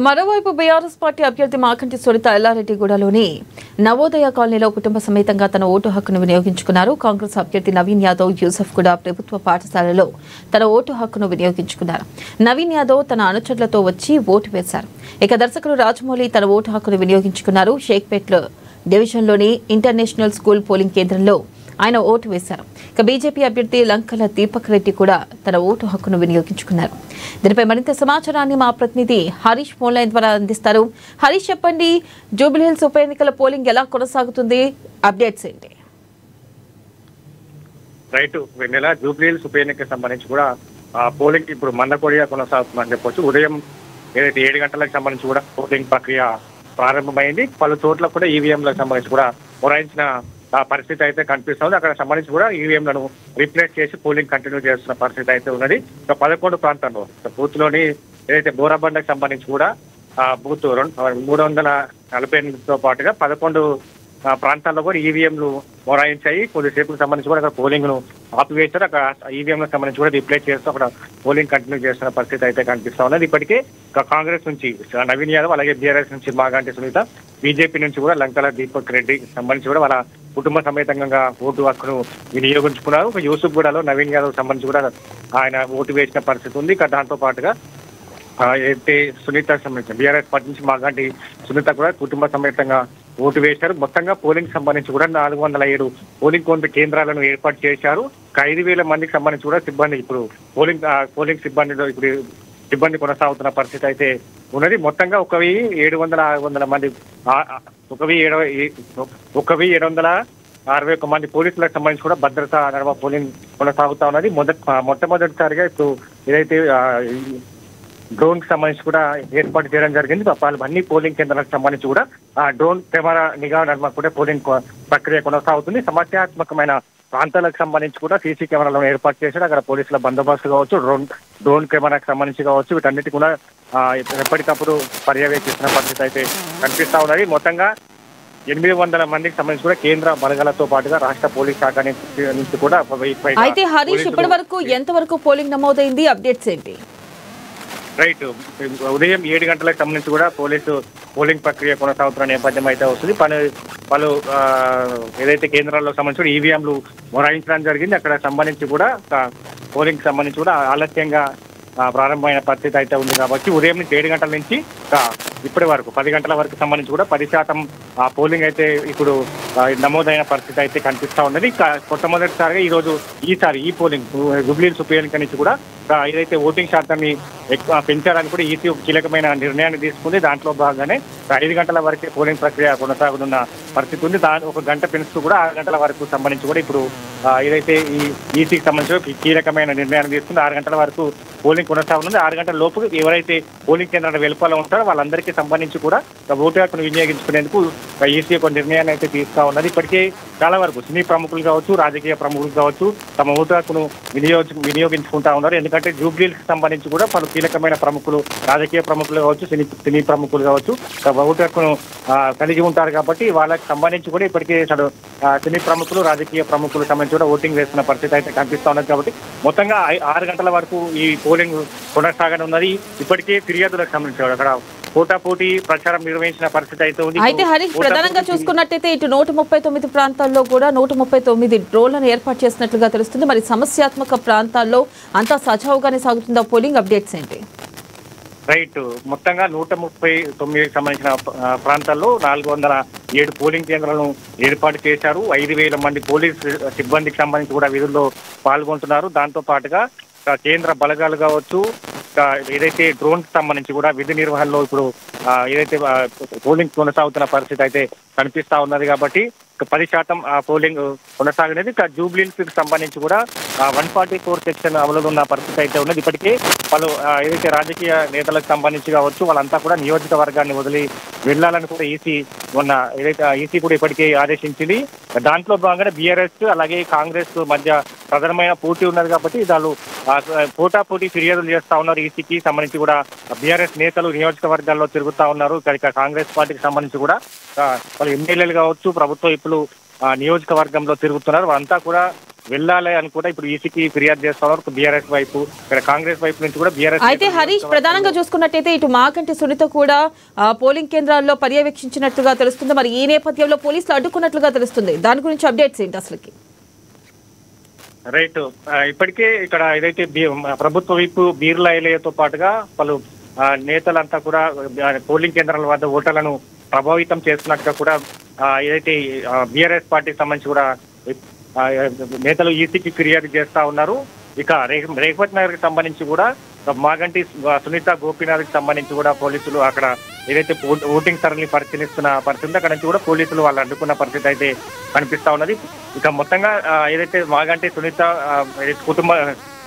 మరోవైపు BRS party అభ్యర్థి మాకంటి సునీత ఎల్లారెడ్డిగూడలోని నవోదయ కాలనీలో కుటుంబ సమేతంగా తన ఓటు హక్కును వినియోగించుకున్నారు. కాంగ్రెస్ అభ్యర్థి నవీన్ యాదవ్ యూసఫ్ కూడా ప్రభుత్వ పాఠశాలలో తన ఓటు హక్కును వినియోగించుకున్నారు. నవీన్ యాదవ్ తన అనుచరులతో వచ్చి ఓటు వేశారు. ఇక దర్శకుడు రాజమౌళి తన ఓటు హక్కును వినియోగించుకున్నారు. షేక్పేట్ డివిజన్లోని ఇంటర్నేషనల్ స్కూల్ పోలింగ్ కేంద్రంలో ఆయన ఓటు వేశారు. ఇక బీజేపీ అభ్యర్థి లంకల దీపక్ రెడ్డి కూడా తన ఓటు హక్కును వినియోగించుకున్నారు. దీనిపై మరింత సమాచారాన్ని మా ప్రతినిధి హరీష్ ఫోన్ లైన్ ద్వారా అందిస్తారు. హరీష్, చెప్పండి, జూబ్లీహిల్స్ ఉప ఎన్నికల పోలింగ్ ఎలా కొనసాగుతుంది? అప్డేట్స్ ఏంటి? రైట్ వెన్నెల, జూబ్లీహిల్స్ ఉప ఎన్నికకి సంబంధించి కూడా పోలింగ్ ఇప్పుడు మందకొడిగా కొనసాగుతుందని చెప్పొచ్చు. ఉదయం ఏదైతే 7 గంటలకు సంబంధించి కూడా పోలింగ్ ప్రక్రియ ప్రారంభమైంది. పలు చోట్ల కూడా ఈవీఎంలకు సంబంధించి కూడా మొరాయించిన పరిస్థితి అయితే కనిపిస్తుంది. అక్కడ సంబంధించి కూడా ఈవీఎంలను రీప్లేస్ చేసి పోలింగ్ కంటిన్యూ చేస్తున్న పరిస్థితి అయితే ఉన్నది. 11 ప్రాంతాల్లో బూత్ లోని ఏదైతే బోరాబండకు సంబంధించి కూడా బూత్ 348తో పాటుగా 11 ప్రాంతాల్లో కూడా ఈవీఎంలు మొరాయించాయి. కొద్దిసేపుకు సంబంధించి కూడా అక్కడ పోలింగ్ ను ఆపివేశారు. అక్కడ ఈవీఎంలకు సంబంధించి కూడా రిప్లేస్ చేస్తూ అక్కడ పోలింగ్ కంటిన్యూ చేస్తున్న పరిస్థితి అయితే కనిపిస్తా ఉన్నది. ఇప్పటికే కాంగ్రెస్ నుంచి నవీన్ యాదవ్, అలాగే బీఆర్ఎస్ నుంచి మాగంటి సునీత, బీజేపీ నుంచి కూడా లంకల దీపక్ రెడ్డి సంబంధించి కూడా వాళ్ళ కుటుంబ సమేతంగా ఓటు హక్కును వినియోగించుకున్నారు. యూసుఫ్గూడలో నవీన్ యాదవ్ సంబంధించి కూడా ఆయన ఓటు వేసిన పరిస్థితి ఉంది. దాంతో పాటుగా అయితే సునీత సంబంధించిన బీఆర్ఎస్ పార్టీ నుంచి మాగంటి సునీత కూడా కుటుంబ సమేతంగా ఓటు వేశారు. మొత్తంగా పోలింగ్ సంబంధించి కూడా 407 పోలింగ్ కేంద్రాలను ఏర్పాటు చేశారు. 5,000 మందికి సంబంధించి కూడా సిబ్బంది ఇప్పుడు పోలింగ్ సిబ్బందిలో ఇప్పుడు సిబ్బంది కొనసాగుతున్న పరిస్థితి అయితే ఉన్నది. మొత్తంగా 1,700 మంది 1,761 మంది పోలీసులకు సంబంధించి కూడా భద్రతా నడవ పోలింగ్ కొనసాగుతా ఉన్నది. మొట్టమొదటిసారిగా ఇప్పుడు ఏదైతే డ్రోన్ కి సంబంధించి కూడా ఏర్పాటు చేయడం జరిగింది. అన్ని పోలింగ్ కేంద్రాలకు సంబంధించి కూడా డ్రోన్ కెమెరా నిఘా నడుమ కూడా పోలింగ్ ప్రక్రియ కొనసాగుతుంది. సమస్యాత్మకమైన ప్రాంతాలకు సంబంధించి కూడా సీసీ కెమెరాలను ఏర్పాటు చేశారు. అక్కడ పోలీసుల బందోబస్తు కావచ్చు, డ్రోన్ కెమెరాకు సంబంధించి కావచ్చు, వీటన్నిటి కూడా ఎప్పటికప్పుడు పర్యవేక్షిస్తున్న పరిస్థితి అయితే కనిపిస్తా ఉన్నది. మొత్తంగా 800 మందికి సంబంధించి కూడా కేంద్ర బలగాలతో పాటుగా రాష్ట్ర పోలీస్ శాఖ నుంచి కూడా అయితే హరీష్, ఇప్పటి వరకు ఎంత పోలింగ్ నమోదైంది? అప్డేట్స్ ఏంటి? రైట్, ఉదయం 7 గంటలకు సంబంధించి కూడా పోలింగ్ ప్రక్రియ కొనసాగుతున్న నేపథ్యం అయితే వస్తుంది. పలు ఏదైతే కేంద్రాల్లో సంబంధించి ఈవీఎంలు మొరాయించడం జరిగింది. అక్కడ సంబంధించి కూడా పోలింగ్ సంబంధించి కూడా ఆలస్యంగా ప్రారంభమైన పరిస్థితి అయితే ఉంది. కాబట్టి ఉదయం నుంచి 7 గంటల నుంచి ఇప్పటి వరకు 10 గంటల వరకు సంబంధించి కూడా 10% పోలింగ్ అయితే ఇప్పుడు నమోదైన పరిస్థితి అయితే కనిపిస్తా ఉన్నది. మొట్టమొదటిసారిగా ఈ పోలింగ్ జూబ్లీహిల్స్ ఉప ఎన్నిక నుంచి కూడా ఏదైతే ఓటింగ్ శాతాన్ని ఎక్కువ పెంచడానికి కూడా ఈసీ కీలకమైన నిర్ణయాన్ని తీసుకుంది. దాంట్లో భాగంగానే 5 గంటల వరకే పోలింగ్ ప్రక్రియ కొనసాగుతున్న పరిస్థితి ఉంది. ఒక గంట పెంచుతూ కూడా 6 గంటల వరకు సంబంధించి కూడా ఇప్పుడు ఏదైతే ఈ ఈసీకి సంబంధించి కీలకమైన నిర్ణయాన్ని తీసుకుంది. 6 గంటల వరకు పోలింగ్ కొనసాగుతుంది. 6 గంటల లోపు ఎవరైతే పోలింగ్ కేంద్రాల వెలుపల ఉంటారో వాళ్ళందరికీ సంబంధించి కూడా ఓటు హక్కును వినియోగించుకునేందుకు ఈసీ ఒక నిర్ణయాన్ని అయితే తీసుతా ఉన్నది. ఇప్పటికే చాలా వరకు సినీ ప్రముఖులు కావచ్చు, రాజకీయ ప్రముఖులు కావచ్చు తమ ఓటు హక్కును వినియోగించుకుంటా ఉన్నారు. ఎందుకంటే జూబ్లీహిల్స్ సంబంధించి కూడా పలు కీలకమైన ప్రముఖులు, రాజకీయ ప్రముఖులు కావచ్చు, సినీ ప్రముఖులు కావచ్చు ఓటు హక్కును కలిగి ఉంటారు. కాబట్టి వాళ్ళకి సంబంధించి కూడా ఇప్పటికే సినీ ప్రముఖులు, రాజకీయ ప్రముఖులు సంబంధించి కూడా ఓటింగ్ వేస్తున్న పరిస్థితి అయితే కనిపిస్తా ఉన్నది. కాబట్టి మొత్తంగా 6 గంటల వరకు ఈ పోలింగ్ కొనసాగనున్నది. ఇప్పటికే ఫిర్యాదులకు సంబంధించి అక్కడ పోటాపోటీ ప్రచారం నిర్వహించిన పరిస్థితి అయితే ఉంది. అయితే హరీష్, ప్రధానంగా చూసుకున్నట్టయితే ఇటు 139 ప్రాంతాల్లో కూడా 139 డ్రోన్లను ఏర్పాటు చేసినట్లుగా తెలుస్తుంది. మరి సమస్యాత్మక ప్రాంతాల్లో అంతా సజావుగానే సాగుతుందా పోలింగ్? అప్డేట్స్ ఏంటి? రైట్, మొత్తంగా 139 సంబంధించిన ప్రాంతాల్లో 407 పోలింగ్ కేంద్రాలను ఏర్పాటు చేశారు. 5,000 మంది పోలీస్ సిబ్బందికి సంబంధించి కూడా విధుల్లో పాల్గొంటున్నారు. దాంతో పాటుగా కేంద్ర బలగాలు కావచ్చు, ఏదైతే డ్రోన్ కి సంబంధించి కూడా విధి నిర్వహణలో ఇప్పుడు ఏదైతే పోలింగ్ కొనసాగుతున్న పరిస్థితి అయితే కనిపిస్తా ఉన్నది. కాబట్టి 10% పోలింగ్ కొనసాగినది. జూబ్లీహిల్స్ కి సంబంధించి కూడా 144 సెక్షన్ అమలులో ఉన్న పరిస్థితి అయితే ఉన్నది. ఇప్పటికే పలు ఏదైతే రాజకీయ నేతలకు సంబంధించి కావచ్చు వాళ్ళంతా కూడా నియోజకవర్గాన్ని వదిలి వెళ్లాలని కూడా ఈసీ కూడా ఇప్పటికే ఆదేశించింది. దాంట్లో భాగంగానే బీఆర్ఎస్ అలాగే కాంగ్రెస్ మధ్య ప్రధానమైన పోటీ ఉన్నది. కాబట్టి వాళ్ళు పోటాపోటీ ఫిర్యాదులు చేస్తా ఉన్నారు. ఈసీకి సంబంధించి కూడా బీఆర్ఎస్ నేతలు నియోజకవర్గాల్లో తిరుగుతా ఉన్నారు. ఇక కాంగ్రెస్ పార్టీకి సంబంధించి కూడా వాళ్ళు ఎమ్మెల్యేలు కావచ్చు, ప్రభుత్వ ఇప్పుడు నియోజకవర్గంలో తిరుగుతున్నారు. వాళ్ళంతా కూడా వెళ్ళాలి అని కూడా ఇప్పుడు ఈసీకి ఫిర్యాదు చేస్తా ఉన్నారు బీఆర్ఎస్ వైపు, ఇక్కడ కాంగ్రెస్ వైపు నుంచి కూడా బీఆర్ఎస్. అయితే హరీష్, ప్రధానంగా చూసుకున్నట్టయితే ఇటు మాగంటి సునీత కూడా పోలింగ్ కేంద్రాల్లో పర్యవేక్షించినట్లుగా తెలుస్తుంది. మరి ఈ నేపథ్యంలో పోలీసులు అడ్డుకున్నట్లుగా తెలుస్తుంది. దాని గురించి అప్డేట్స్ ఏంటి అసలుకి? రైట్, ఇప్పటికే ఇక్కడ ఏదైతే ప్రభుత్వ వైపు బీర్లా ఎలయతో పాటుగా పలు నేతలంతా కూడా పోలింగ్ కేంద్రాల వద్ద ఓటర్లను ప్రభావితం చేస్తున్నట్టుగా కూడా ఏదైతే బీఆర్ఎస్ పార్టీకి సంబంధించి కూడా నేతలు ఈసీకి ఫిర్యాదు చేస్తా ఉన్నారు. ఇక రేవత్ నగర్ కి సంబంధించి కూడా మాగంటి సునీత గోపీనాథ్ కి సంబంధించి కూడా పోలీసులు అక్కడ ఏదైతే ఓటింగ్ సరళిని పరిశీలిస్తున్న పరిస్థితి అక్కడ నుంచి కూడా పోలీసులు వాళ్ళు అడ్డుకున్న పరిస్థితి అయితే కనిపిస్తా ఉన్నది. ఇక మొత్తంగా ఏదైతే మాగంటి సునీత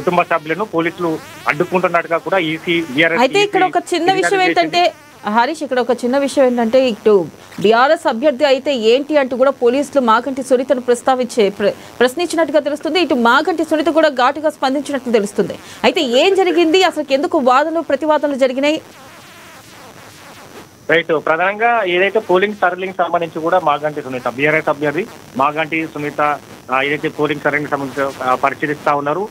కుటుంబ సభ్యులను పోలీసులు అడ్డుకుంటున్నట్టుగా కూడా ఈసీ బీఆర్ఎస్. అయితే ఇక్కడ ఒక చిన్న విషయం ఏంటంటే హరీష్, ఇక్కడ ఒక చిన్న విషయం ఏంటంటే ఇటు బీఆర్ఎస్ అభ్యర్థి అయితే ఏంటి అంటూ కూడా పోలీసులు మాగంటి సునీతను ప్రశ్నించినట్టుగా తెలుస్తుంది. ఇటు మాగంటి సునీత కూడా ఘాటుగా స్పందించినట్లు తెలుస్తుంది. అయితే ఏం జరిగింది, అసలు ఎందుకు వాదనలు ప్రతివాదనలు జరిగినాయి? రైట్, ప్రధానంగా ఏదైతే పోలింగ్ సరళికి సంబంధించి కూడా మాగంటి సునీత బీఆర్ఎస్ అభ్యర్థి మాగంటి సునీత ఏదైతే పోలింగ్ సరళికి సంబంధించి పరిశీలిస్తా ఉన్నారు.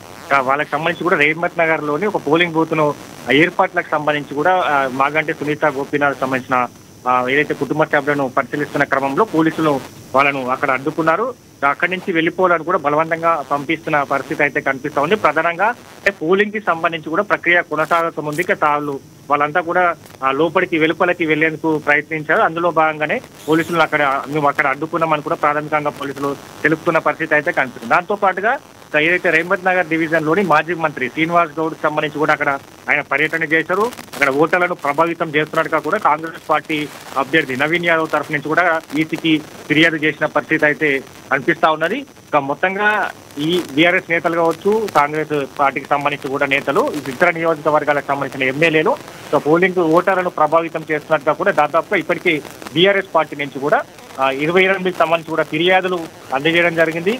వాళ్ళకి సంబంధించి కూడా రేవత్ నగర్ లోని ఒక పోలింగ్ బూత్ ను ఏర్పాట్లకు సంబంధించి కూడా మాగంటి సునీత గోపీనాథ్ సంబంధించిన ఏదైతే కుటుంబ సభ్యులను పరిశీలిస్తున్న క్రమంలో పోలీసులు వాళ్ళను అక్కడ అడ్డుకున్నారు. అక్కడి నుంచి వెళ్ళిపోవాలని కూడా బలవంతంగా పంపిస్తున్న పరిస్థితి అయితే కనిపిస్తా ఉంది. ప్రధానంగా పోలింగ్ కి సంబంధించి కూడా ప్రక్రియ కొనసాగుతుంది. వాళ్ళంతా కూడా లోపలికి వెలుపలికి వెళ్లేందుకు ప్రయత్నించారు. అందులో భాగంగానే పోలీసులు మేము అక్కడ అడ్డుకున్నామని కూడా ప్రాథమికంగా పోలీసులు తెలుపుతున్న పరిస్థితి అయితే కనిపిస్తుంది. దాంతో పాటుగా ఏదైతే రేవత్ నగర్ డివిజన్ లోని మాజీ మంత్రి శ్రీనివాస్ గౌడ్ సంబంధించి కూడా అక్కడ ఆయన పర్యటన చేశారు. అక్కడ ఓటర్లను ప్రభావితం చేస్తున్నట్టుగా కూడా కాంగ్రెస్ పార్టీ అభ్యర్థి నవీన్ యాదవ్ తరఫు నుంచి కూడా ఈసీకి ఫిర్యాదు చేసిన పరిస్థితి అయితే కనిపిస్తా ఉన్నది. ఇక మొత్తంగా ఈ బీఆర్ఎస్ నేతలు కావచ్చు, కాంగ్రెస్ పార్టీకి సంబంధించి కూడా నేతలు, ఇతర నియోజకవర్గాలకు సంబంధించిన ఎమ్మెల్యేలు పోలింగ్ ఓటర్లను ప్రభావితం చేస్తున్నట్టుగా కూడా దాదాపుగా ఇప్పటికీ బీఆర్ఎస్ పార్టీ నుంచి కూడా 28 సంబంధించి కూడా ఫిర్యాదులు అందజేయడం జరిగింది.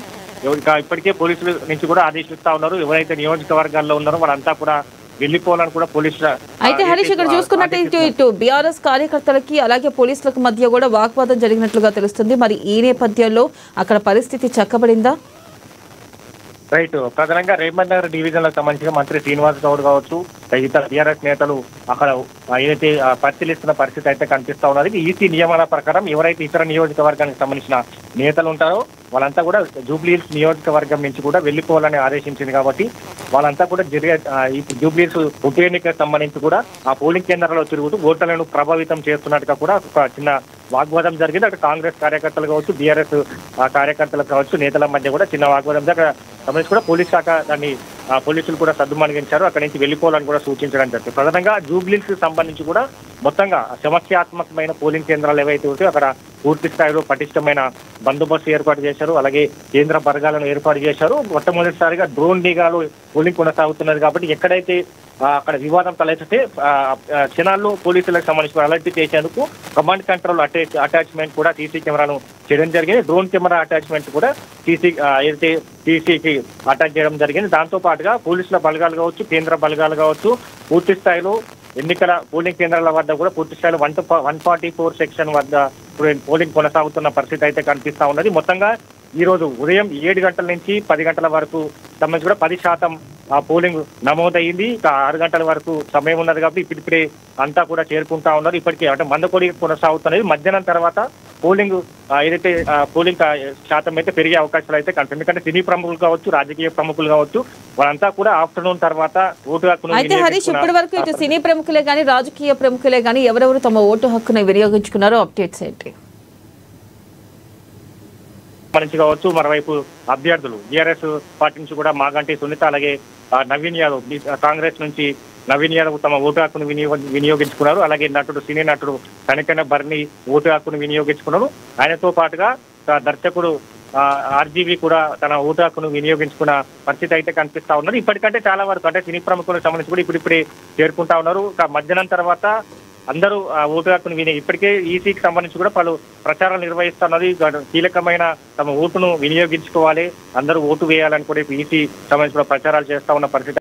ఇప్పటికే పోలీసుల నుంచి కూడా ఆదేశిస్తా ఉన్నారు. ఎవరైతే నియోజకవర్గాల్లో ఉన్నారో వాళ్ళంతా కూడా వెళ్ళిపోవాలని కూడా పోలీసులు. అయితే హరీష్, ఇక్కడ చూసుకున్నట్టు ఇటు బీఆర్ఎస్ కార్యకర్తలకి అలాగే పోలీసులకు మధ్య కూడా వాగ్వాదం జరిగినట్లుగా తెలుస్తుంది. మరి ఈ నేపథ్యంలో అక్కడ పరిస్థితి చక్కబడిందా? రైట్, ప్రధానంగా రేవత్ నగర్ డివిజన్ లకు సంబంధించిన మంత్రి శ్రీనివాస్ గౌడ్ కావచ్చు, ఇతర బీఆర్ఎస్ నేతలు అక్కడ ఏదైతే పరిశీలిస్తున్న పరిస్థితి అయితే కనిపిస్తా ఉన్నది. ఈసీ నియమాల ప్రకారం ఎవరైతే ఇతర నియోజకవర్గానికి సంబంధించిన నేతలు ఉంటారో వాళ్ళంతా కూడా జూబ్లీహిల్స్ నియోజకవర్గం నుంచి కూడా వెళ్ళిపోవాలని ఆదేశించింది. కాబట్టి వాళ్ళంతా కూడా జూబ్లీహిల్స్ ఉప ఎన్నికకు సంబంధించి కూడా ఆ పోలింగ్ కేంద్రాల్లో తిరుగుతూ ఓటర్లను ప్రభావితం చేస్తున్నట్టుగా కూడా ఒక చిన్న వాగ్వాదం జరిగింది. అక్కడ కాంగ్రెస్ కార్యకర్తలు కావచ్చు, బీఆర్ఎస్ కార్యకర్తలు కావచ్చు, నేతల మధ్య కూడా చిన్న వాగ్వాదం అక్కడ సంబంధించి కూడా పోలీస్ శాఖ దాన్ని పోలీసులు కూడా సద్దుమణిగించారు. అక్కడి నుంచి వెళ్ళిపోవాలని కూడా సూచించడం జరిగింది. ప్రధానంగా జూబ్లీహిల్స్ కి సంబంధించి కూడా మొత్తంగా సమస్యాత్మకమైన పోలింగ్ కేంద్రాలు ఏవైతే ఉంటాయో అక్కడ పూర్తి స్థాయిలో పటిష్టమైన బందోబస్తు ఏర్పాటు చేశారు. అలాగే కేంద్ర బలగాలను ఏర్పాటు చేశారు. మొట్టమొదటిసారిగా డ్రోన్ నిఘాలు పోలింగ్ కొనసాగుతున్నది కాబట్టి ఎక్కడైతే అక్కడ వివాదం తలెత్తితే క్షణాల్లో పోలీసులకు సంబంధించిన అలర్ట్ చేసేందుకు కమాండ్ కంట్రోల్ అటాచ్మెంట్ కూడా సీసీ కెమెరాను చేయడం జరిగింది. డ్రోన్ కెమెరా అటాచ్మెంట్ కూడా ఏదైతే సీసీకి అటాచ్ చేయడం జరిగింది. దాంతో పాటుగా పోలీసుల బలగాలు కావచ్చు, కేంద్ర బలగాలు కావచ్చు పూర్తి స్థాయిలో ఎన్నికల పోలింగ్ కేంద్రాల వద్ద కూడా పూర్తి స్థాయిలో 144 సెక్షన్ వద్ద పోలింగ్ కొనసాగుతున్న పరిస్థితి అయితే కనిపిస్తా ఉన్నది. మొత్తంగా ఈ రోజు ఉదయం 7 గంటల నుంచి 10 గంటల వరకు సంబంధించి కూడా 10% పోలింగ్ నమోదయ్యింది. 6 గంటల వరకు సమయం ఉన్నది కాబట్టి ఇప్పుడిప్పుడే అంతా కూడా చేరుకుంటా ఉన్నారు. ఇప్పటికే అంటే మందకొడి కొనసాగుతున్నది. మధ్యాహ్నం తర్వాత పోలింగ్ ఏదైతే పోలింగ్ శాతం అయితే పెరిగే అవకాశాలు అయితే కనిపిస్తుంది. ఎందుకంటే సినీ ప్రముఖులు కావచ్చు, రాజకీయ ప్రముఖులు కావచ్చు వాళ్ళంతా కూడా ఆఫ్టర్నూన్ తర్వాత ఓటు హక్కును. అయితే హరీష్, ఇప్పటి వరకు ఇటు సినీ ప్రముఖులే కానీ రాజకీయ ప్రముఖులే కానీ ఎవరెవరు తమ ఓటు హక్కును వినియోగించుకున్నారో అప్డేట్స్ ఏంటి? మంచి కావచ్చు, మరోవైపు అభ్యర్థులు బీఆర్ఎస్ పార్టీ నుంచి కూడా మాగంటి సునీత అలాగే నవీన్ యాదవ్ కాంగ్రెస్ నుంచి నవీన్ యాదవ్ తమ ఓటు హక్కును వినియోగించుకున్నారు. అలాగే సినీ నటుడు కనికన బర్ని ఓటు హక్కును వినియోగించుకున్నారు. ఆయనతో పాటుగా దర్శకుడు ఆర్జీవి కూడా తన ఓటు హక్కును వినియోగించుకున్న పరిస్థితి అయితే కనిపిస్తా ఉన్నది. ఇప్పటికంటే చాలా వరకు అంటే సినీ ప్రముఖులకు సంబంధించి కూడా ఇప్పుడిప్పుడే చేరుకుంటా ఉన్నారు. మధ్యాహ్నం తర్వాత అందరూ ఓటు హక్కును ఇప్పటికే ఈసీకి సంబంధించి కూడా పలు ప్రచారాలు నిర్వహిస్తున్నది. కీలకమైన తమ ఓటును వినియోగించుకోవాలి, అందరూ ఓటు వేయాలని కూడా ఈసీ సంబంధించి కూడా ప్రచారాలు చేస్తా ఉన్న పరిస్థితి